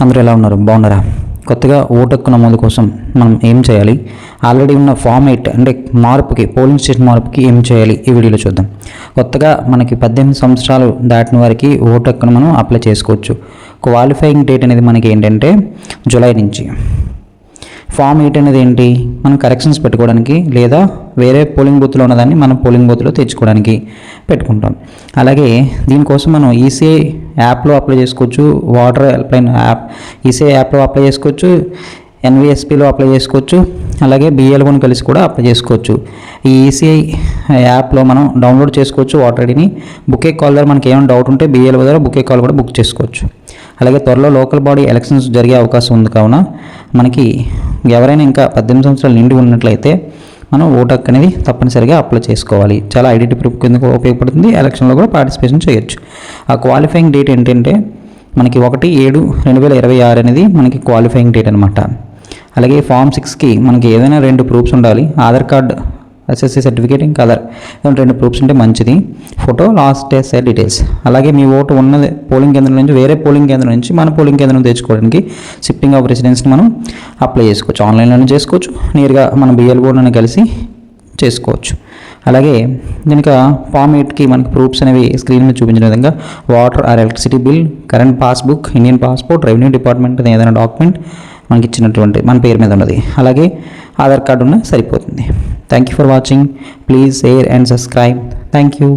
అందరూ ఎలా ఉన్నారు? బాగున్నారా? కొత్తగా ఓటు హక్కు నమోదు కోసం మనం ఏం చేయాలి, ఆల్రెడీ ఉన్న ఫామ్ 8 అంటే మార్పుకి, పోలింగ్ స్టేషన్ మార్పుకి ఏం చేయాలి, ఈ వీడియోలో చూద్దాం. కొత్తగా మనకి 18 సంవత్సరాలు దాటిన వారికి ఓటు హక్కును మనం అప్లై చేసుకోవచ్చు. క్వాలిఫైయింగ్ డేట్ అనేది మనకి ఏంటంటే జూలై నుంచి. ఫామ్ 8 అనేది ఏంటి, మనం కరెక్షన్స్ పెట్టుకోవడానికి లేదా వేరే పోలింగ్ బూత్లో ఉన్నదాన్ని మనం పోలింగ్ బూత్లో తెచ్చుకోవడానికి పెట్టుకుంటాం. అలాగే దీనికోసం మనం ఈసీఐ యాప్లో అప్లై చేసుకోవచ్చు, వాటర్ హెల్ప్లైన్ యాప్ ఈసీఐ యాప్లో అప్లై చేసుకోవచ్చు, ఎన్విఎస్పిలో అప్లై చేసుకోవచ్చు, అలాగే బిఎల్ఓని కలిసి కూడా అప్లై చేసుకోవచ్చు. ఈ ఈసీఐ యాప్లో మనం డౌన్లోడ్ చేసుకోవచ్చు ఓటర్ ఐడిని. బుకే కాల్ ద్వారా మనకి ఏమైనా డౌట్ ఉంటే బిఎల్ఓ ద్వారా బుకే కాల్ కూడా బుక్ చేసుకోవచ్చు. అలాగే త్వరలో లోకల్ బాడీ ఎలక్షన్స్ జరిగే అవకాశం ఉంది కావున మనకి ఎవరైనా ఇంకా 18 సంవత్సరాలు నిండి ఉన్నట్లయితే మనం ఓటు హక్కు అనేది తప్పనిసరిగా అప్లై చేసుకోవాలి. చాలా ఐడెంటిటీ ప్రూఫ్ కింద ఉపయోగపడుతుంది. ఎలక్షన్లో కూడా పార్టిసిపేషన్ చేయొచ్చు. ఆ క్వాలిఫైయింగ్ డేట్ ఏంటంటే మనకి 1/7/2026 అనేది మనకి క్వాలిఫైయింగ్ డేట్ అనమాట. అలాగే ఫామ్ 6కి మనకి ఏదైనా 2 ప్రూఫ్స్ ఉండాలి. ఆధార్ కార్డ్, ఎస్ఎస్సి సర్టిఫికేట్, ఇంకా అదర్ 2 ప్రూఫ్స్ ఉంటే మంచిది. Photo, last days details. అలాగే మీ ఓటు ఉన్నది పోలింగ్ కేంద్రం నుంచి వేరే పోలింగ్ కేంద్రం నుంచి మన పోలింగ్ కేంద్రం తెచ్చుకోవడానికి షిఫ్టింగ్ ఆఫ్ రెసిడెన్స్ని మనం అప్లై చేసుకోవచ్చు. ఆన్లైన్లోనే చేసుకోవచ్చు, నేరుగా మన బిఎల్ఓని కలిసి చేసుకోవచ్చు. అలాగే దీనికి ఫామ్ 8కి మనకి ప్రూఫ్స్ అనేవి స్క్రీన్ మీద చూపించిన విధంగా water or electricity bill, current passbook, Indian passport, revenue department ఏదైనా డాక్యుమెంట్ మనకి ఇచ్చినటువంటి మన పేరు మీద ఉన్నది, అలాగే ఆధార్ కార్డు ఉన్నా సరిపోతుంది. Thank you for watching. Please share and subscribe. Thank you.